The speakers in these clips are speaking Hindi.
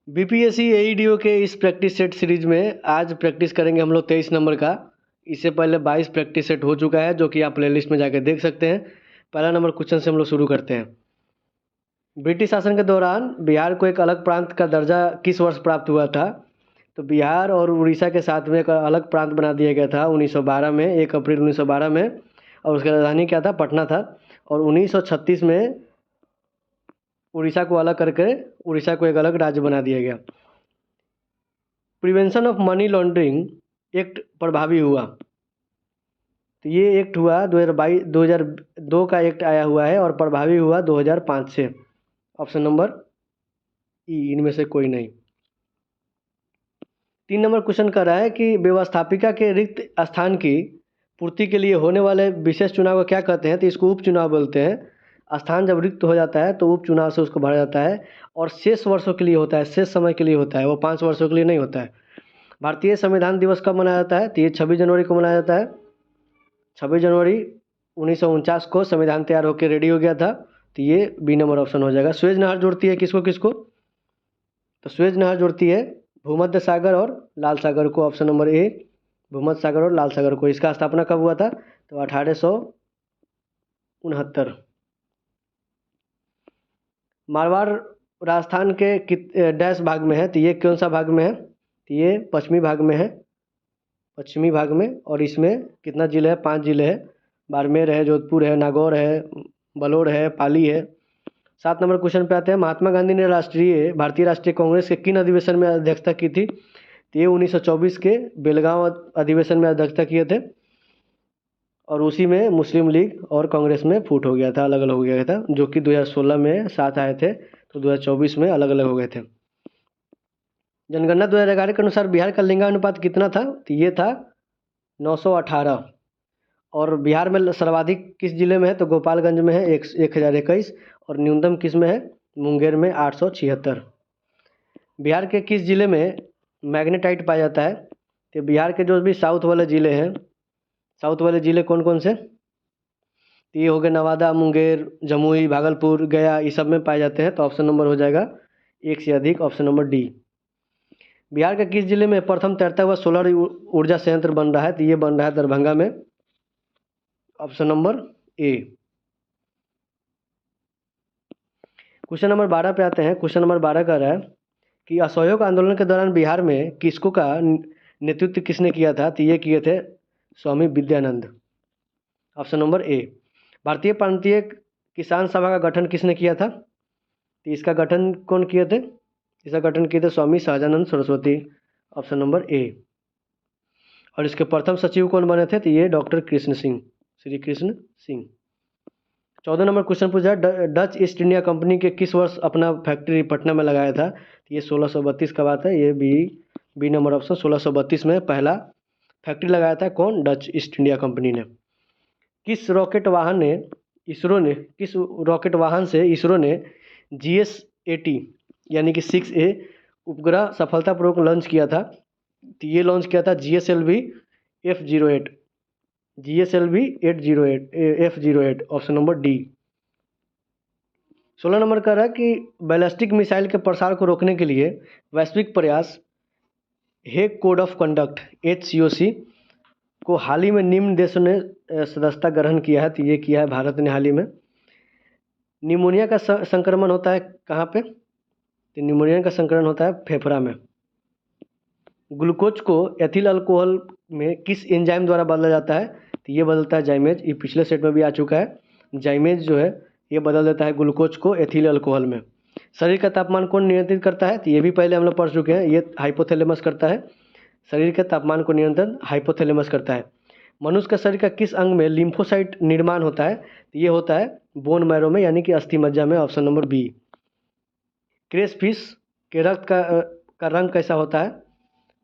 बीपीएससी एईडीओ के इस प्रैक्टिस सेट सीरीज में आज प्रैक्टिस करेंगे हम लोग 23 नंबर का। इससे पहले 22 प्रैक्टिस सेट हो चुका है, जो कि आप प्लेलिस्ट में जाकर देख सकते हैं। पहला नंबर क्वेश्चन से हम लोग शुरू करते हैं। ब्रिटिश शासन के दौरान बिहार को एक अलग प्रांत का दर्जा किस वर्ष प्राप्त हुआ था? तो बिहार और उड़ीसा के साथ में एक अलग प्रांत बना दिया गया था 1912 में, 1 अप्रैल 1912 में। और उसकी राजधानी क्या था? पटना था। और 1936 में उड़ीसा को अलग करके उड़ीसा को एक अलग राज्य बना दिया गया। Prevention of money laundering act प्रभावी हुआ, तो ये एक्ट हुआ 2002 का एक्ट आया हुआ है और प्रभावी हुआ 2005 से। ऑप्शन नंबर ई, इनमें से कोई नहीं। 3 नंबर क्वेश्चन कर रहा है कि व्यवस्थापिका के रिक्त स्थान की पूर्ति के लिए होने वाले विशेष चुनाव को क्या कहते हैं? तो इसको उपचुनाव बोलते हैं। स्थान जब रिक्त हो जाता है तो उपचुनाव से उसको भरा जाता है और शेष वर्षों के लिए होता है, शेष समय के लिए होता है, वो 5 वर्षों के लिए नहीं होता है। भारतीय संविधान दिवस कब मनाया जाता है? तो ये 26 जनवरी को मनाया जाता है। 26 जनवरी 1949 को संविधान तैयार होकर रेडी हो गया था, तो ये बी नंबर ऑप्शन हो जाएगा। सुएज नहर जोड़ती है किसको किसको? तो सुएज नहर जोड़ती है भूमध्य सागर और लाल सागर को। ऑप्शन नंबर ए, भूमध्य सागर और लाल सागर को। इसका स्थापना कब हुआ था? तो 1869। मारवाड़ राजस्थान के डैश भाग में है, तो ये कौन सा भाग में है? तो ये पश्चिमी भाग में है, पश्चिमी भाग में। और इसमें कितना जिले है? 5 जिले हैं। बाड़मेर है, जोधपुर है, नागौर है, बलौर है, पाली है। 7 नंबर क्वेश्चन पे आते हैं। महात्मा गांधी ने भारतीय राष्ट्रीय कांग्रेस के किन अधिवेशन में अध्यक्षता की थी? तो ये 1924 के बेलगांव अधिवेशन में अध्यक्षता किए थे और उसी में मुस्लिम लीग और कांग्रेस में फूट हो गया था, अलग अलग हो गया था, जो कि 2016 में साथ आए थे, तो 2024 में अलग अलग हो गए थे। जनगणना 2011 के अनुसार बिहार का लिंगानुपात कितना था? तो ये था 918। और बिहार में सर्वाधिक किस जिले में है? तो गोपालगंज में है 1021। और न्यूनतम किस में है? मुंगेर में 876। बिहार के किस जिले में मैग्नेटाइट पाया जाता है? तो बिहार के जो भी साउथ वाले ज़िले हैं, साउथ वाले ज़िले कौन कौन से? तो ये हो गए नवादा, मुंगेर, जमुई, भागलपुर, गया, ये सब में पाए जाते हैं। तो ऑप्शन नंबर हो जाएगा 1 से अधिक, ऑप्शन नंबर डी। बिहार के किस जिले में प्रथम तैरता हुआ सोलर ऊर्जा संयंत्र बन रहा है? तो ये बन रहा है दरभंगा में। ऑप्शन नंबर ए। क्वेश्चन नंबर 12 पे आते हैं। क्वेश्चन नंबर 12 कह रहा है कि असहयोग आंदोलन के दौरान बिहार में किसको का नेतृत्व किसने किया था? तो ये किए थे Swami Vidyanand. Option number A. भारतीय प्रांतीय किसान सभा का गठन किसने किया था? तो इसका गठन कौन किए थे? इसका गठन किए थे Swami Sahajanand Saraswati. Option number A. और इसके प्रथम सचिव कौन बने थे? तो ये डॉक्टर कृष्ण सिंह, श्री कृष्ण सिंह। 14 नंबर क्वेश्चन पूछा, डच ईस्ट इंडिया कंपनी के किस वर्ष अपना फैक्ट्री पटना में लगाया था? तो ये 1632 का बात है। ये बी नंबर ऑप्शन 1632 में पहला फैक्ट्री लगाया था। कौन? डच ईस्ट इंडिया कंपनी ने। किस रॉकेट वाहन से इसरो ने GS80 यानी कि 6A उपग्रह सफलतापूर्वक लॉन्च किया था? तो ये लॉन्च किया था GSLV F08, GSLV 808 F08। Option number D. 16 number कह रहा है कि बैलिस्टिक मिसाइल के प्रसार को रोकने के लिए वैश्विक प्रयास Hague code of conduct HCOC को हाल ही में निम्न देशों ने सदस्यता ग्रहण किया है। तो ये किया है भारत ने हाल ही में। निमोनिया का संक्रमण होता है कहाँ पे? तो निमोनिया का संक्रमण होता है फेफड़ा में। ग्लूकोज को एथिल अल्कोहल में किस एंजाइम द्वारा बदला जाता है? तो ये बदलता है जाइमेज। ये पिछले सेट में भी आ चुका है। जाइमेज जो है ये बदल देता है ग्लूकोज को एथिल अल्कोहल में। शरीर का तापमान कौन नियंत्रित करता है? तो ये भी पहले हम लोग पढ़ चुके हैं। ये हाइपोथैलेमस करता है। शरीर के तापमान को नियंत्रण हाइपोथैलेमस करता है। मनुष्य के शरीर का किस अंग में लिम्फोसाइट निर्माण होता है? तो ये होता है बोन मैरो में, यानी कि अस्थि मज्जा में। Option number B. Crayfish के रक्त का रंग कैसा होता है?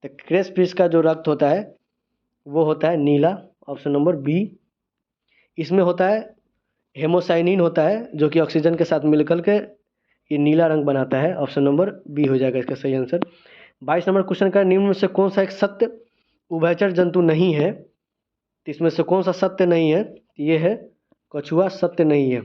तो क्रेस फिश का जो रक्त होता है वो होता है नीला। Option number B. इसमें होता है हेमोसाइनिन होता है, जो कि ऑक्सीजन के साथ मिलकर के ये नीला रंग बनाता है। ऑप्शन नंबर बी हो जाएगा इसका सही आंसर। 22 नंबर क्वेश्चन का, निम्न में से कौन सा एक सत्य उभयचर जंतु नहीं है? तो इसमें से कौन सा सत्य नहीं है? ये है कछुआ, सत्य नहीं है।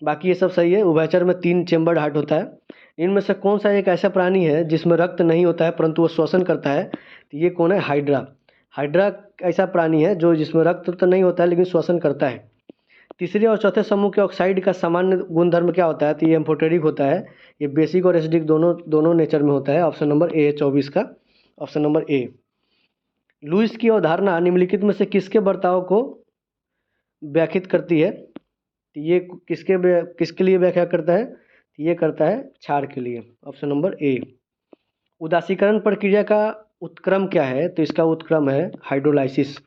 बाकी ये सब सही है। उभयचर में 3 चेम्बर्ड हार्ट होता है। इनमें से कौन सा एक ऐसा प्राणी है जिसमें रक्त नहीं होता है परंतु वो श्वसन करता है? तो ये कौन है? हाइड्रा। हाइड्रा ऐसा प्राणी है जो जिसमें रक्त तो नहीं होता है लेकिन श्वसन करता है। तीसरे और चौथे समूह के ऑक्साइड का सामान्य गुणधर्म क्या होता है? तो ये एम्फोटेरिक होता है। ये बेसिक और एसिडिक दोनों दोनों नेचर में होता है। ऑप्शन नंबर ए 24 का ऑप्शन नंबर ए। लुईस की अवधारणा निम्नलिखित में से किसके बर्ताव को व्याख्यात करती है? तो ये किसके लिए व्याख्या करता है? तो ये करता है क्षार के लिए। ऑप्शन नंबर ए। उदासीकरण प्रक्रिया का उत्क्रम क्या है? तो इसका उत्क्रम है हाइड्रोलाइसिस।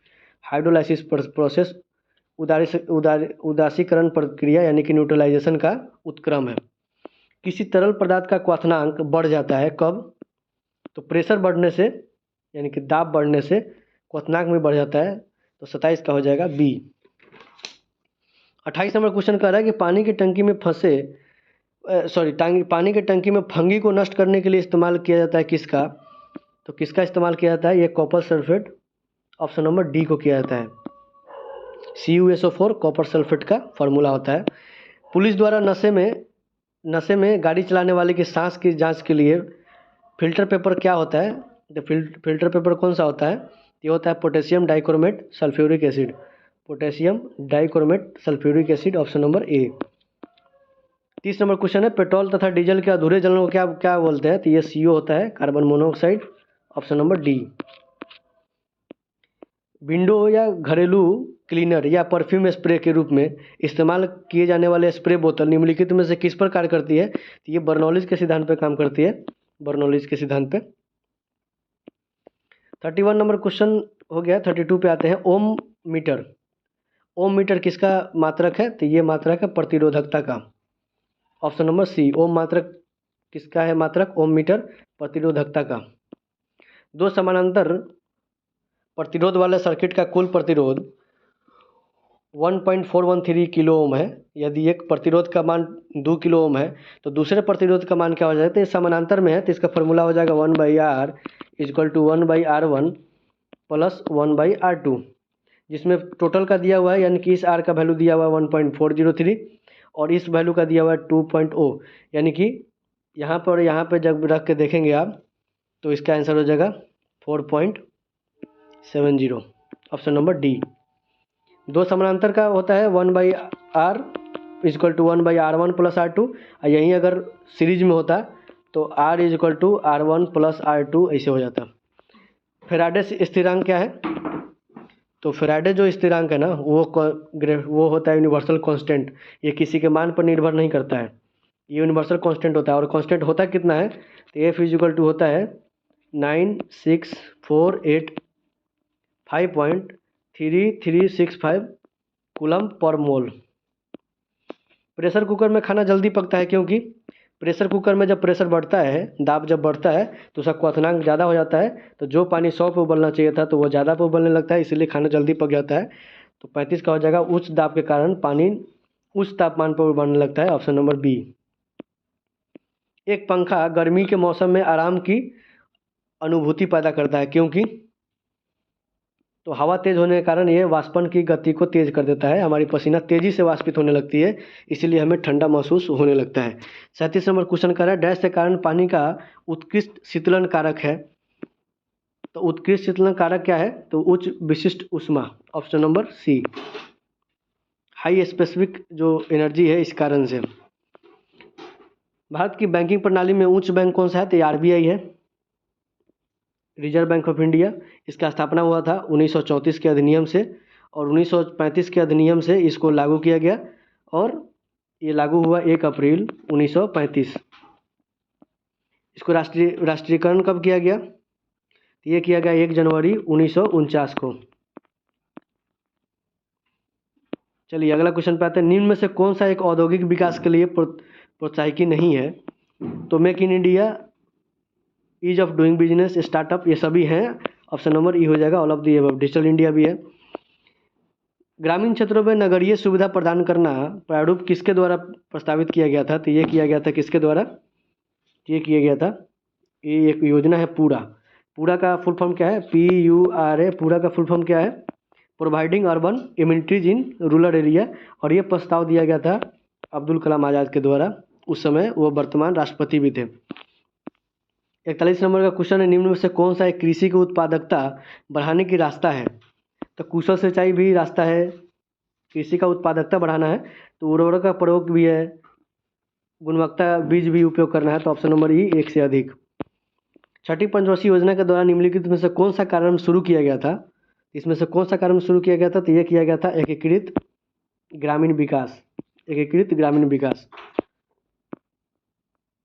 हाइड्रोलाइसिस प्रोसेस उदासीकरण प्रक्रिया यानी कि न्यूट्रलाइजेशन का उत्क्रम है। किसी तरल पदार्थ का क्वथनांक बढ़ जाता है कब? तो प्रेशर बढ़ने से यानी कि दाब बढ़ने से क्वथनांक में बढ़ जाता है। तो 27 का हो जाएगा बी। 28 नंबर क्वेश्चन कह रहा है कि पानी की टंकी में पानी की टंकी में फंगी को नष्ट करने के लिए इस्तेमाल किया जाता है किसका? तो किसका इस्तेमाल किया जाता है? ये copper sulphate. Option number D को किया जाता है। CuSO4 कॉपर सल्फेट का फार्मूला होता है। पुलिस द्वारा नशे में गाड़ी चलाने वाले की सांस की जांच के लिए फिल्टर पेपर क्या होता है? तो फिल्टर पेपर कौन सा होता है? ये होता है potassium dichromate sulphuric acid. Potassium dichromate sulphuric acid. Option number ए। 30 नंबर क्वेश्चन है पेट्रोल तथा डीजल के अधूरे जलन को क्या क्या बोलते हैं? तो ये CO होता है, carbon monoxide. Option number D. Window या घरेलू क्लीनर या परफ्यूम स्प्रे के रूप में इस्तेमाल किए जाने वाले स्प्रे बोतल निम्नलिखित में से किस पर कार्य करती है? तो ये बर्नौलीज के सिद्धांत पर काम करती है। बर्नौलीज के सिद्धांत पे। 31 नंबर क्वेश्चन हो गया। 32 पे आते हैं। ओम मीटर। ओम मीटर किसका मात्रक है? तो ये मात्रक है प्रतिरोधकता का। ऑप्शन नंबर सी। ओम मात्रक किसका है? मात्रक ओम मीटर प्रतिरोधकता का। दो समानांतर प्रतिरोध वाले सर्किट का कुल प्रतिरोध 1.413 किलो ओम है। यदि एक प्रतिरोध का मान 2 किलो ओम है तो दूसरे प्रतिरोध का मान क्या हो जाएगा? तो ये समानांतर में है तो इसका फॉर्मूला हो जाएगा 1/R = 1/R1 + 1/R2, जिसमें टोटल का दिया हुआ है यानी कि इस R का वैल्यू दिया हुआ है 1.403 और इस वैल्यू का दिया हुआ है 2.0, यानी कि यहाँ पर जब रख के देखेंगे आप तो इसका आंसर हो जाएगा 4.70। Option number D. दो समानांतर का होता है 1/R = 1/R1 + R2, और यहीं अगर सीरीज में होता तो R = R1 + R2 ऐसे हो जाता। फेराडे स्थिरांक क्या है? तो फेराडे जो स्थिरांक है ना वो होता है यूनिवर्सल कांस्टेंट। ये किसी के मान पर निर्भर नहीं करता है, ये यूनिवर्सल कांस्टेंट होता है। और कांस्टेंट होता कितना है? तो F = होता है 96485.3365 कूलम पर मोल। प्रेशर कुकर में खाना जल्दी पकता है क्योंकि प्रेशर कुकर में जब प्रेशर बढ़ता है, दाब जब बढ़ता है तो उसका क्वथनांक ज़्यादा हो जाता है। तो जो पानी 100 पे उबलना चाहिए था तो वो ज़्यादा पे उबलने लगता है, इसलिए खाना जल्दी पक जाता है। तो 35 का हो जाएगा। उच्च दाब के कारण पानी उच्च तापमान पर उबलने लगता है। Option number B. एक पंखा गर्मी के मौसम में आराम की अनुभूति पैदा करता है क्योंकि तो हवा तेज होने के कारण ये वाष्पन की गति को तेज कर देता है। हमारी पसीना तेजी से वाष्पित होने लगती है, इसीलिए हमें ठंडा महसूस होने लगता है। 37 नंबर क्वेश्चन कर रहा है डैश के कारण पानी का उत्कृष्ट शीतलन कारक है। तो उत्कृष्ट शीतलन कारक क्या है? तो उच्च विशिष्ट ऊष्मा। Option number C. High specific जो एनर्जी है इस कारण से। भारत की बैंकिंग प्रणाली में उच्च बैंक कौन सा है? तो RBI है, रिजर्व बैंक ऑफ इंडिया। इसका स्थापना हुआ था 1934 के अधिनियम से और 1935 के अधिनियम से इसको लागू किया गया और ये लागू हुआ 1 अप्रैल 1935। इसको राष्ट्रीयकरण कब किया गया? ये किया गया 1 जनवरी 1949 को। चलिए अगला क्वेश्चन पे आते हैं। निम्न में से कौन सा एक औद्योगिक विकास के लिए प्रोत्साहकी नहीं है? तो make in India, ease of doing business, startup, ये सभी हैं। ऑप्शन नंबर ई हो जाएगा all of the above. Digital India भी है। ग्रामीण क्षेत्रों में नगरीय सुविधा प्रदान करना प्रारूप किसके द्वारा प्रस्तावित किया गया था? तो ये किया गया था किसके द्वारा? ये किया गया था, ये एक योजना है पूरा। पूरा का फुल फॉर्म क्या है? PURA। पूरा का फुल फॉर्म क्या है? Providing urban amenities in rural area. और ये प्रस्ताव दिया गया था अब्दुल कलाम आज़ाद के द्वारा उस समय वो वर्तमान राष्ट्रपति भी थे। 41 नंबर का क्वेश्चन है, निम्न में से कौन सा एक कृषि की उत्पादकता बढ़ाने की रास्ता है? तो कुशल सिंचाई भी रास्ता है, कृषि का उत्पादकता बढ़ाना है तो उर्वरक का प्रयोग भी है, गुणवत्ता बीज भी उपयोग करना है, तो ऑप्शन नंबर ई, एक से अधिक। छठी पंचवर्षीय योजना के द्वारा निम्नलिखित में से कौन सा कार्यक्रम शुरू किया गया था? इसमें से कौन सा कार्यक्रम शुरू किया गया था? तो ये किया गया था एकीकृत ग्रामीण विकास, एकीकृत ग्रामीण विकास।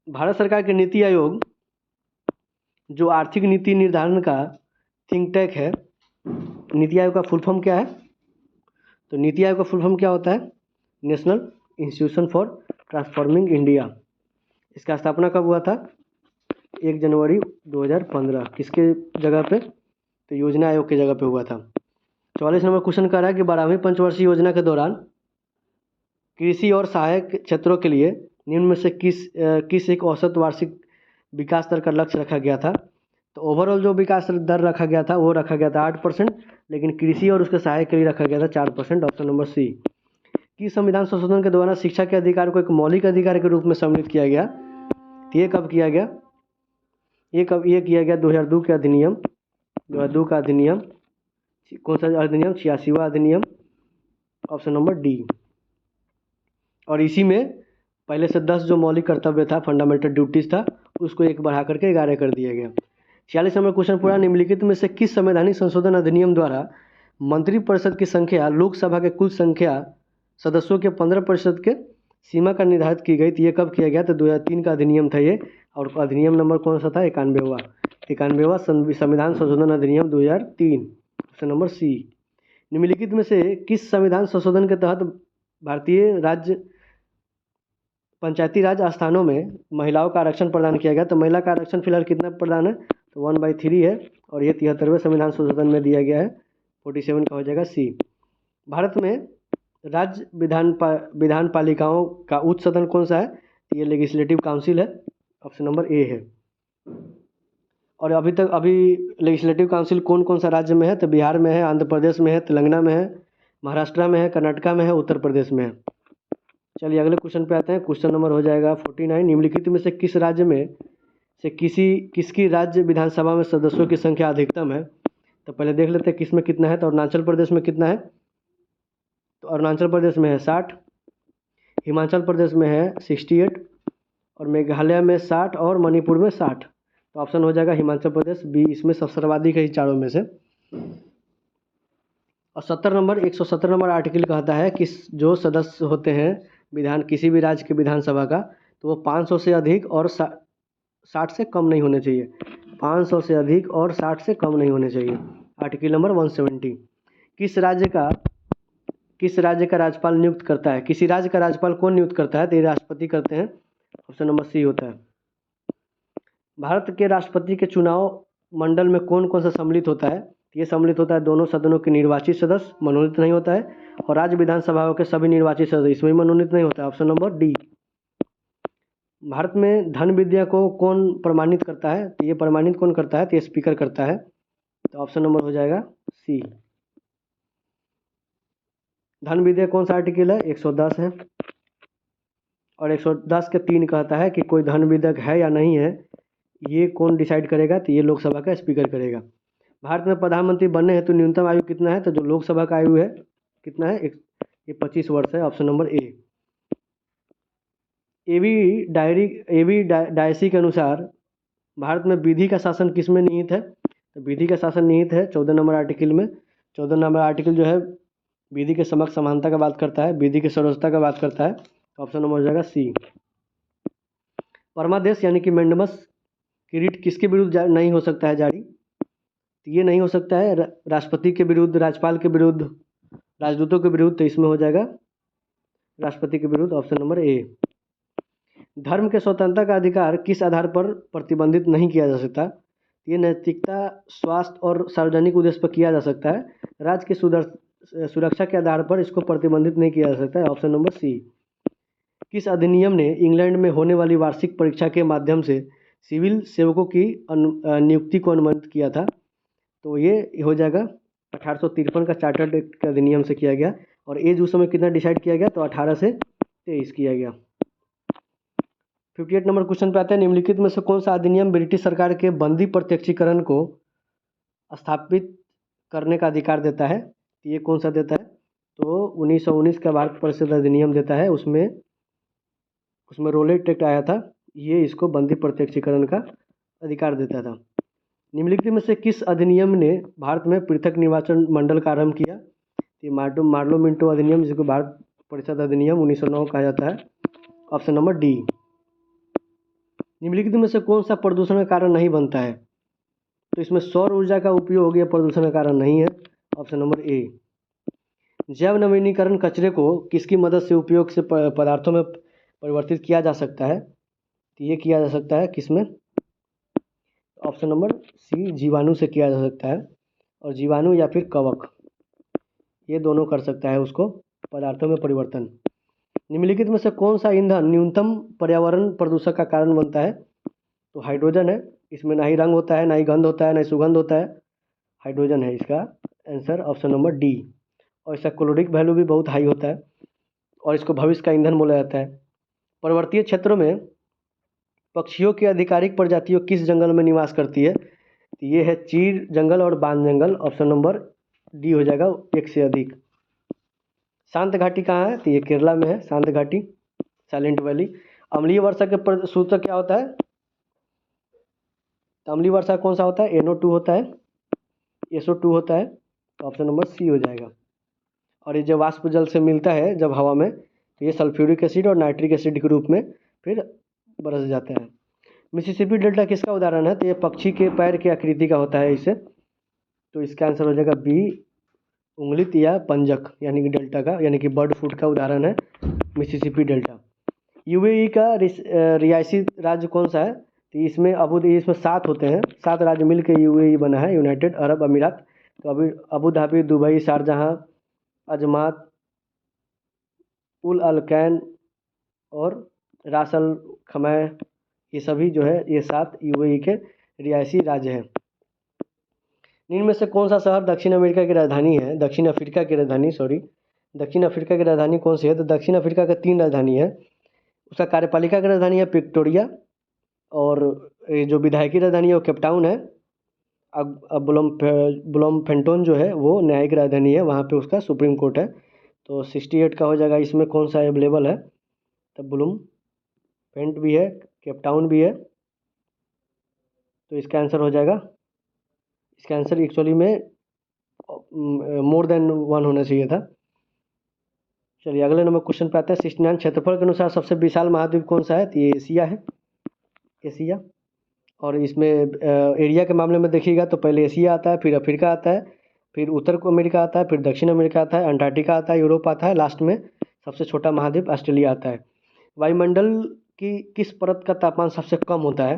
भारत सरकार के नीति आयोग जो आर्थिक नीति निर्धारण का थिंक टैंक है, नीति आयोग का फुल फॉर्म क्या है? तो नीति आयोग का फुल फॉर्म क्या होता है? National institution for transforming India. इसका स्थापना कब हुआ था? 1 जनवरी 2015। किसके जगह पे? तो योजना आयोग की जगह पे हुआ था। 44 नंबर क्वेश्चन कह रहा है कि 12वीं पंचवर्षीय योजना के दौरान कृषि और सहायक क्षेत्रों के लिए निम्न में से किस एक औसत वार्षिक विकास दर का लक्ष्य रखा गया था? तो ओवरऑल जो विकास दर रखा गया था वो रखा गया था 8%, लेकिन कृषि और उसके सहायक के लिए रखा गया था 4%, ऑप्शन नंबर सी। कि संविधान संशोधन के द्वारा शिक्षा के अधिकार को एक मौलिक अधिकार के रूप में सम्मिलित किया गया? तो ये कब किया गया? ये किया गया 2002 के अधिनियम, 2002 का अधिनियम। कौन सा अधिनियम? 86वां अधिनियम, ऑप्शन नंबर डी। और इसी में पहले से 10 जो मौलिक कर्तव्य था, फंडामेंटल ड्यूटीज था, उसको एक बढ़ा करके 11 कर दिया गया। 46 नंबर क्वेश्चन पूरा, निम्नलिखित में से किस संवैधानिक संशोधन अधिनियम द्वारा मंत्रिपरिषद की संख्या लोकसभा के कुल संख्या सदस्यों के 15% के सीमा का निर्धारित की गई? तो ये कब किया गया? तो 2003 का अधिनियम था ये। और अधिनियम नंबर कौन सा था? 91वां संविधान संशोधन अधिनियम 2003, ऑप्शन नंबर सी। निम्नलिखित में से किस संविधान संशोधन के तहत भारतीय राज्य पंचायती राज स्थानों में महिलाओं का आरक्षण प्रदान किया गया? तो महिला का आरक्षण फिलहाल कितना प्रदान है? तो 1/3 है, और ये 73वें संविधान संशोधन में दिया गया है, 47 का हो जाएगा सी। भारत में राज्य विधान पालिकाओं का उच्च सदन कौन सा है? ये लेजिस्लेटिव काउंसिल है, ऑप्शन नंबर ए है। और अभी लेजिस्लेटिव काउंसिल कौन कौन सा राज्य में है? तो बिहार में है, आंध्र प्रदेश में है, तेलंगाना में है, महाराष्ट्र में है, कर्नाटका में है, उत्तर प्रदेश में है। चलिए अगले क्वेश्चन पे आते हैं। क्वेश्चन नंबर हो जाएगा 49, निम्नलिखित में से किस राज्य में से किसकी राज्य विधानसभा में सदस्यों की संख्या अधिकतम है? तो पहले देख लेते हैं किस में कितना है। तो अरुणाचल प्रदेश में कितना है? तो अरुणाचल प्रदेश में है 60, हिमाचल प्रदेश में है 68, और मेघालय में 60, और मणिपुर में 60। तो ऑप्शन हो जाएगा हिमाचल प्रदेश बी, इसमें सब सर्वाधिक है चारों में से। और 170 नंबर आर्टिकल कहता है कि जो सदस्य होते हैं किसी भी राज्य के विधानसभा का, तो वो 500 से अधिक और 60 से कम नहीं होने चाहिए। 500 से अधिक और 60 से कम नहीं होने चाहिए। Article number 170। किस राज्य का राज्यपाल नियुक्त करता है? किसी राज्य का राज्यपाल कौन नियुक्त करता है? तो ये राष्ट्रपति करते हैं, ऑप्शन नंबर सी होता है। भारत के राष्ट्रपति के चुनाव मंडल में कौन कौन सा सम्मिलित होता है? ये सम्मिलित होता है दोनों सदनों के निर्वाचित सदस्य, मनोनीत नहीं होता है, और राज्य विधानसभाओं के सभी निर्वाचित सदस्य, इसमें मनोनीत नहीं होता है, ऑप्शन नंबर डी। भारत में धन विद्या को कौन प्रमाणित करता है? तो ये प्रमाणित कौन करता है? तो ये स्पीकर करता है, तो ऑप्शन नंबर हो जाएगा सी। धन विद्या कौन सा आर्टिकल है? 110 है, और 110 के 3 कहता है कि कोई धन विधेयक है या नहीं है, ये कौन डिसाइड करेगा? तो ये लोकसभा का स्पीकर करेगा। भारत में प्रधानमंत्री बनने हेतु न्यूनतम आयु कितना है? तो जो लोकसभा का आयु है कितना है? ये 25 वर्ष है, option number A. A V Dicey के अनुसार भारत में विधि का शासन किस में निहित है? तो विधि का शासन निहित है 14 नंबर आर्टिकल में। 14 नंबर आर्टिकल जो है विधि के समक्ष समानता का बात करता है, विधि की सर्वोच्चता का बात करता है, तो ऑप्शन नंबर हो जाएगा सी। परमादेश यानी कि मैंडमस की रीट किसके विरुद्ध नहीं हो सकता है जारी? तो ये नहीं हो सकता है राष्ट्रपति के विरुद्ध, राज्यपाल के विरुद्ध, राजदूतों के विरुद्ध, तो इसमें हो जाएगा राष्ट्रपति के विरुद्ध, ऑप्शन नंबर ए। धर्म के स्वतंत्रता का अधिकार किस आधार पर प्रतिबंधित नहीं किया जा सकता? ये नैतिकता, स्वास्थ्य और सार्वजनिक उद्देश्य पर किया जा सकता है। राज्य की सुरक्षा के आधार पर इसको प्रतिबंधित नहीं किया जा सकता है, ऑप्शन नंबर सी। किस अधिनियम ने इंग्लैंड में होने वाली वार्षिक परीक्षा के माध्यम से सिविल सेवकों की नियुक्ति को अनुमति किया था? तो ये हो जाएगा 1853 का चार्टर्ड एक्ट के अधिनियम से किया गया। और एज उस समय कितना डिसाइड किया गया? तो 18 से 23 किया गया। 58 नंबर क्वेश्चन पे आते हैं, निम्नलिखित में से कौन सा अधिनियम ब्रिटिश सरकार के बंदी प्रत्यक्षीकरण को स्थापित करने का अधिकार देता है? तो ये कौन सा देता है? तो 1919 का भारत परिषद अधिनियम देता है। उसमें उसमें रोलेट एक्ट आया था, ये इसको बंदी प्रत्यक्षीकरण का अधिकार देता था। निम्नलिखित में से किस अधिनियम ने भारत में पृथक निर्वाचन मंडल का आरंभ किया? ये मार्लो मिंटो अधिनियम, जिसको भारत परिषद अधिनियम 1909 कहा जाता है। Option number D. निम्नलिखित में से कौन सा प्रदूषण का कारण नहीं बनता है? तो इसमें सौर ऊर्जा का उपयोग यह प्रदूषण का कारण नहीं है। ऑप्शन नंबर ए। जैव नवीनीकरण कचरे को किसकी मदद से उपयोग से पदार्थों में परिवर्तित किया जा सकता है? तो ये किया जा सकता है किसमें? ऑप्शन नंबर सी, जीवाणु से किया जा सकता है। और जीवाणु या फिर कवक, ये दोनों कर सकता है उसको पदार्थों में परिवर्तन। निम्नलिखित में से कौन सा ईंधन न्यूनतम पर्यावरण प्रदूषक का कारण बनता है? तो हाइड्रोजन है। इसमें ना ही रंग होता है, ना ही गंध होता है, ना ही सुगंध होता है। हाइड्रोजन है इसका आंसर, ऑप्शन नंबर डी। और इसका कैलोरीक वैल्यू भी बहुत हाई होता है और इसको भविष्य का ईंधन बोला जाता है। पर्वतीय क्षेत्रों में पक्षियों की आधिकारिक प्रजातियों किस जंगल में निवास करती है? तो ये है चीड़ जंगल और बांज जंगल। ऑप्शन नंबर डी हो जाएगा, एक से अधिक। शांत घाटी कहाँ है? तो ये केरला में है, शांत घाटी, साइलेंट वैली। अम्लीय वर्षा के सूचक क्या होता है? तो अम्लीय वर्षा कौन सा होता है? NO2 होता है, SO2 होता है। तो ऑप्शन नंबर सी हो जाएगा। और ये जब वाष्प जल से मिलता है जब हवा में, तो ये सल्फ्यूरिक एसिड और नाइट्रिक एसिड के रूप में फिर बरस जाते हैं। मिसिसिपी डेल्टा किसका उदाहरण है? तो ये पक्षी के पैर की आकृति का होता है इसे। तो इसका आंसर हो जाएगा बी, उंगलित या पंजक, यानी कि डेल्टा का, यानी कि बर्ड फूड का उदाहरण है मिसिसिपी डेल्टा। UAE का रियासी राज्य कौन सा है? तो इसमें इसमें 7 होते हैं, 7 राज्य मिलकर UAE बना है, यूनाइटेड अरब अमीरात। तो अभी अबू धाबी, दुबई, शारजहाँ, अजमात, उल अलकैन और रास अल खमै, ये सभी जो है ये 7 UAE के रियासी राज्य हैं। निम्न में से कौन सा शहर दक्षिण अमेरिका की राजधानी है? दक्षिण अफ्रीका की राजधानी, सॉरी, दक्षिण अफ्रीका की राजधानी कौन सी है? तो दक्षिण अफ्रीका का 3 राजधानी है। उसका कार्यपालिका की राजधानी है प्रिटोरिया, और ये जो विधायकी राजधानी है वो केपटाउन है। अब ब्लोमफेंटोन जो है वो न्यायिक राजधानी है, वहाँ पे उसका सुप्रीम कोर्ट है। तो 68 का हो जाएगा। इसमें कौन सा अवेलेबल है? तो ब्लोमफेंट भी है, केपटाउन भी है। तो इसका आंसर हो जाएगा, इसका आंसर एक्चुअली में मोर देन 1 होना चाहिए था। चलिए अगले नंबर क्वेश्चन पे आते हैं। 69 क्षेत्रफल के अनुसार सबसे विशाल महाद्वीप कौन सा है? तो ये एशिया है, एशिया। और इसमें एरिया के मामले में देखिएगा तो पहले एशिया आता है, फिर अफ्रीका आता है, फिर उत्तर अमेरिका आता है, फिर दक्षिण अमेरिका आता है, अंटार्कटिका आता है, यूरोप आता है, लास्ट में सबसे छोटा महाद्वीप ऑस्ट्रेलिया आता है। वायुमंडल की किस परत का तापमान सबसे कम होता है?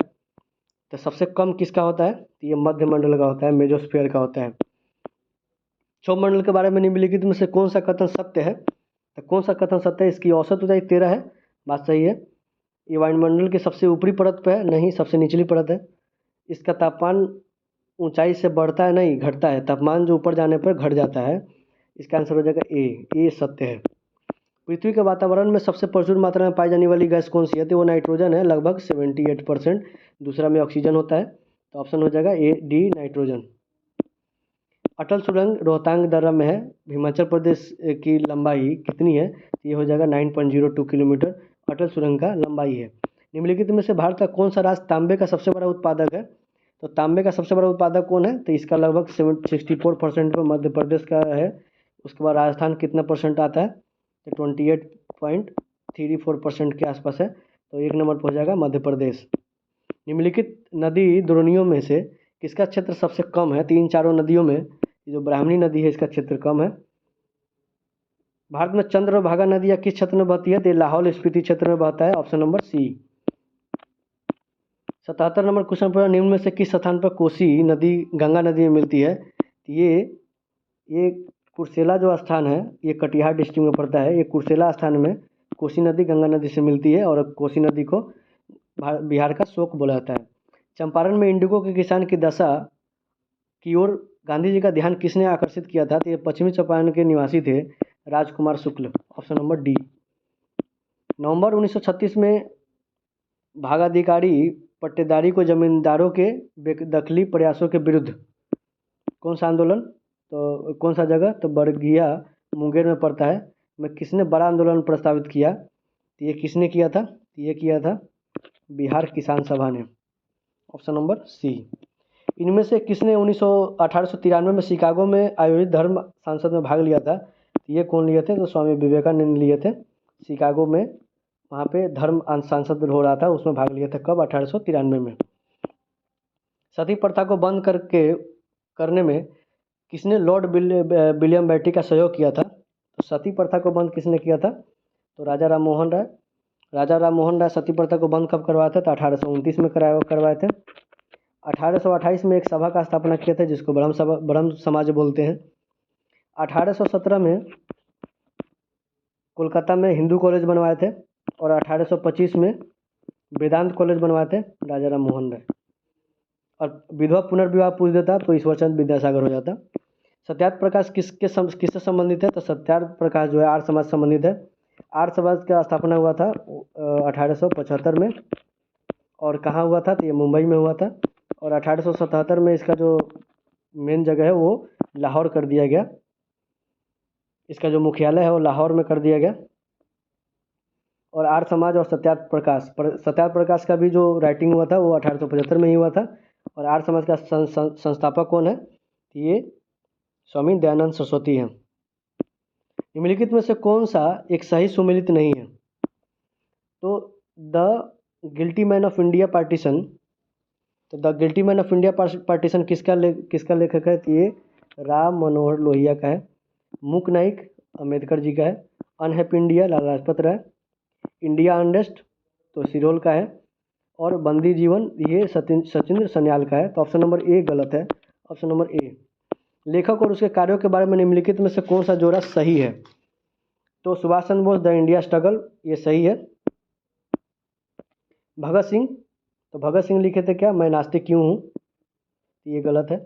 तो सबसे कम किसका होता है? तो ये मध्य मंडल का होता है, मेजोस्फीयर का होता है। क्षोभ मंडल के बारे में निम्नलिखित में से कौन सा कथन सत्य है? तो कौन सा कथन सत्य है? इसकी औसत ऊंचाई 13 है, बात सही है। ये वायुमंडल की सबसे ऊपरी परत पे है? नहीं, सबसे निचली परत है। इसका तापमान ऊंचाई से बढ़ता है नहीं, घटता है। तापमान जो ऊपर जाने पर घट जाता है। इसका आंसर हो जाएगा ए, ये सत्य है। पृथ्वी के वातावरण में सबसे प्रचुर मात्रा में पाई जाने वाली गैस कौन सी है? तो वो नाइट्रोजन है, लगभग 78%। दूसरा में ऑक्सीजन होता है। तो ऑप्शन हो जाएगा ए, डी, नाइट्रोजन। अटल सुरंग रोहतांग दर्रा में है। हिमाचल प्रदेश की लंबाई कितनी है? ये हो जाएगा 9.02 किलोमीटर अटल सुरंग का लंबाई है। निम्नलिखित में से भारत का कौन सा राज्य तांबे का सबसे बड़ा उत्पादक है? तो तांबे का सबसे बड़ा उत्पादक कौन है? तो इसका लगभग 64% पर मध्य प्रदेश का है। उसके बाद राजस्थान कितना परसेंट आता है? तो 28.34% के आसपास है। तो 1 नंबर पर हो जाएगा मध्य प्रदेश। निम्नलिखित नदी द्रोणियों में से किसका क्षेत्र सबसे कम है? 3-4 नदियों में जो ब्राह्मणी नदी है इसका क्षेत्र कम है। भारत में चंद्रभागा नदी या किस क्षेत्र में बहती है? तो लाहौल स्पीति क्षेत्र में बहता है, option number C. 77 number question पर, निम्न में से किस स्थान पर कोसी नदी गंगा नदी में मिलती है? ये कुर्सेला जो स्थान है ये कटिहार डिस्ट्रिक्ट में पड़ता है। ये कुर्सेला स्थान में कोसी नदी गंगा नदी से मिलती है और कोसी नदी को बिहार का शोक बोला जाता है। चंपारण में इंडिगो के किसान की दशा की ओर गांधी जी का ध्यान किसने आकर्षित किया था? तो ये पश्चिमी चंपारण के निवासी थे, राजकुमार शुक्ल, ऑप्शन नंबर डी। नवंबर 1936 में भागाधिकारी पट्टेदारी को जमींदारों के बेदखली प्रयासों के विरुद्ध कौन सा आंदोलन, तो कौन सा जगह, तो बरगिया मुंगेर में पड़ता है, में किसने बड़ा आंदोलन प्रस्तावित किया, तो ये किसने किया था, तो ये किया था बिहार किसान सभा ने। Option number C. इनमें से किसने 1893 में शिकागो में आयोजित धर्म संसद में भाग लिया था, तो ये कौन लिए थे, तो स्वामी विवेकानंद लिए थे। शिकागो में वहाँ पे धर्म संसद हो रहा था, उसमें भाग लिया था। कब, 1893 में। सती प्रथा को बंद करने में किसने लॉर्ड विलियम बेंटिक का सहयोग किया था, तो सती प्रथा को बंद किसने किया था, तो राजा राम मोहन राय। राजा राम मोहन राय सती प्रथा को बंद कब करवाए थे, तो 1829 में करवाए थे। 1828 में एक सभा का स्थापना किया था जिसको ब्रह्म समाज बोलते हैं। 1817 में कोलकाता में हिंदू कॉलेज बनवाए थे और 1825 में वेदांत कॉलेज बनवाए थे राजा राम मोहन राय। और विधवा पुनर्विवाह पूछ देता तो ईश्वरचंद विद्यासागर हो जाता। सत्यार्थ प्रकाश किससे संबंधित है, तो सत्यार्थ प्रकाश जो है आर्य समाज संबंधित है। आर्य समाज का स्थापना हुआ था 1875 में, और कहाँ हुआ था, तो ये मुंबई में हुआ था। और 1877 में इसका जो मेन जगह है वो लाहौर कर दिया गया, इसका जो मुख्यालय है वो लाहौर में कर दिया गया। और आर्य समाज और सत्यार्थ प्रकाश का भी जो राइटिंग हुआ था वो 1875 में ही हुआ था। और आर्य समाज का संस्थापक कौन है, ये स्वामी दयानंद सरस्वती हैं। निम्नलिखित में से कौन सा एक सही सुमेलित नहीं है, तो the guilty man of India partition, तो the guilty man of India partition किसका लेखक है, तो ये राम मनोहर लोहिया का है। मूक नाइक अम्बेडकर जी का है। Unhappy India Lala Lajpat Rai. India unrest तो सिरोल का है। और बंदी जीवन ये सचिंद्र सन्याल का है। तो ऑप्शन नंबर ए गलत है। ऑप्शन नंबर ए। लेखक और उसके कार्यों के बारे में निम्नलिखित में से कौन सा जोड़ा सही है, तो Subhash Chandra Bose the India struggle ये सही है। भगत सिंह, तो भगत सिंह लिखे थे क्या, मैं नास्तिक क्यों हूँ, ये गलत है।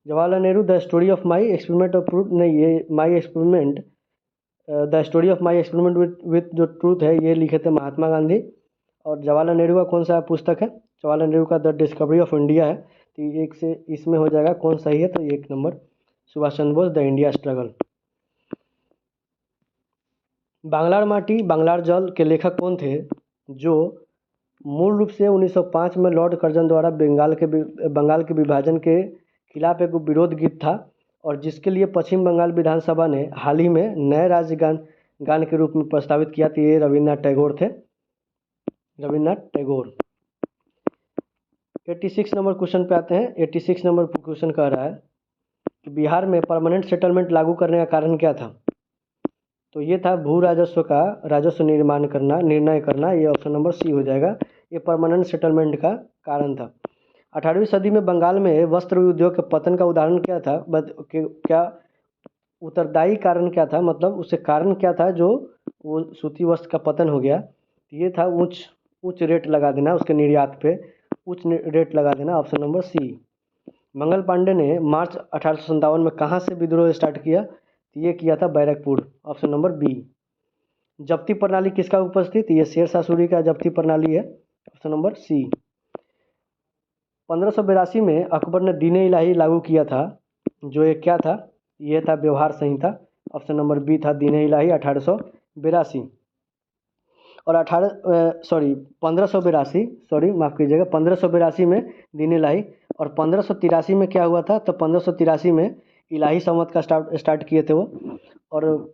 Jawaharlal Nehru the story of my experiment of truth, नहीं ये my experiment the story of my experiment with जो ट्रूथ है ये लिखे थे महात्मा गांधी। और जवाहरलाल नेहरू का कौन सा पुस्तक है, जवाहरलाल नेहरू का द डिस्कवरी ऑफ इंडिया है। तो एक से इसमें हो जाएगा कौन सही है, तो 1 नंबर Subhash Chandra Bose the India struggle. बांग्लार माटी बांग्लार जल के लेखक कौन थे, जो मूल रूप से 1905 में लॉर्ड कर्जन द्वारा बंगाल के विभाजन के खिलाफ एक विरोध गीत था, और जिसके लिए पश्चिम बंगाल विधानसभा ने हाल ही में नए राज्य गान के रूप में प्रस्तावित किया था। ये रविन्द्रनाथ टैगोर थे, रविन्द्रनाथ टैगोर। 86 नंबर क्वेश्चन पे आते हैं। 86 नंबर क्वेश्चन कह रहा है कि बिहार में परमानेंट सेटलमेंट लागू करने का कारण क्या था, तो ये था भू राजस्व का राजस्व निर्णय करना। ये ऑप्शन नंबर सी हो जाएगा, ये परमानेंट सेटलमेंट का कारण था। 18वीं सदी में बंगाल में वस्त्र उद्योग के पतन का उदाहरण क्या था, क्या उत्तरदायी कारण क्या था, मतलब उससे कारण क्या था जो वो सूती वस्त्र का पतन हो गया, ये था उच्च रेट लगा देना, उसके निर्यात पे उच्च रेट लगा देना। Option number C. Mangal Pandey ने मार्च 1857 में कहाँ से विद्रोह स्टार्ट किया, तो ये किया था बैरकपुर। Option number B. जब्ती प्रणाली किसका उपस्थित, ये शेरशाह सूरी का जब्ती प्रणाली है। ऑप्शन नंबर सी। 1582 में अकबर ने दीन इलाही लागू किया था, जो ये क्या था, ये था व्यवहार संहिता। ऑप्शन नंबर बी था दीन इलाही 1882। और 1582 माफ़ कीजिएगा, 1582 में दीन इलाही। और 1583 में क्या हुआ था, तो 1583 में इलाही संवत का स्टार्ट किए थे वो। और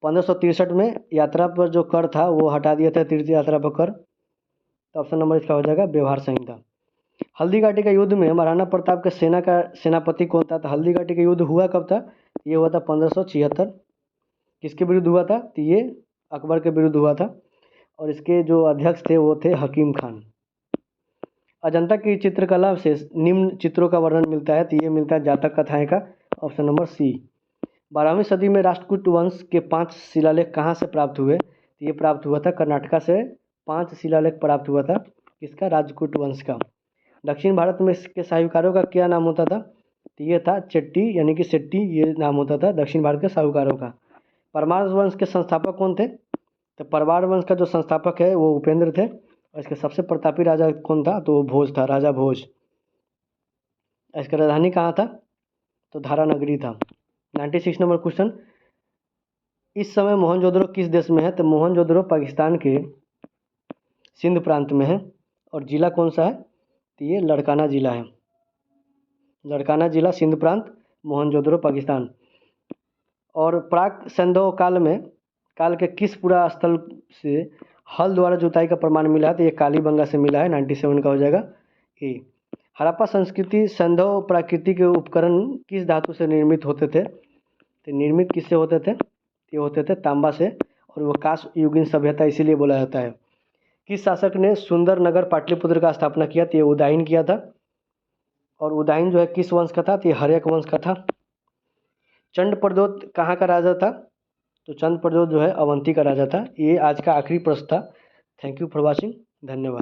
1563 में यात्रा पर जो कर था वो हटा दिया था, तीर्थ यात्रा पर कर। तो ऑप्शन नंबर इसका हो जाएगा व्यवहार संहिता। हल्दी घाटी के युद्ध में महाराणा प्रताप के सेना का सेनापति कौन था, तो हल्दी घाटी का युद्ध हुआ कब था, ये हुआ था 1576। किसके विरुद्ध हुआ था, तो ये अकबर के विरुद्ध हुआ था, और इसके जो अध्यक्ष थे वो थे हकीम खान। अजंता की चित्रकला से निम्न चित्रों का वर्णन मिलता है, तो ये मिलता है जातक कथाएं का। Option number C. 12वीं सदी में राष्ट्रकूट वंश के 5 शिलालेख कहाँ से प्राप्त हुए, तो ये प्राप्त हुआ था कर्नाटका से। 5 शिलालेख प्राप्त हुआ था किसका, राजपूत वंश का। दक्षिण भारत में इसके साहूकारों का क्या नाम होता था, तो ये था चेट्टी यानी कि सेट्टी, ये नाम होता था दक्षिण भारत के साहूकारों का। परमार वंश के संस्थापक कौन थे, तो परमार वंश का जो संस्थापक है वो उपेंद्र थे। और इसके सबसे प्रतापी राजा कौन था? तो वो भोज था, राजा भोज। इसका राजधानी कहाँ था? तो धारानगरी था। 96 नंबर क्वेश्चन, इस समय मोहनजोदड़ो किस देश में है? तो मोहनजोदड़ो पाकिस्तान के सिंध प्रांत में है। और ज़िला कौन सा है? तो ये लड़काना ज़िला है। लड़काना ज़िला, सिंध प्रांत, मोहनजोदड़ो पाकिस्तान। और प्राक सैंधव काल के किस पुरा स्थल से हल द्वारा जुताई का प्रमाण मिला है? तो ये कालीबंगा से मिला है। 97 का हो जाएगा ए। हड़प्पा संस्कृति सैंधव प्राकृति के उपकरण किस धातु से निर्मित होते थे? तो निर्मित किससे होते थे? ये होते थे तांबा से। और वो कांस्य युगीन सभ्यता इसीलिए बोला जाता है। किस शासक ने सुंदरनगर पाटलिपुत्र का स्थापना किया? तो ये उदयन किया था। और उदयन जो है किस वंश का था? तो ये हर्यक वंश का था। चंड प्रद्योत कहाँ का राजा था? तो चंद प्रद्योत जो है अवंती का राजा था। ये आज का आखिरी प्रश्न था। Thank you for watching. धन्यवाद।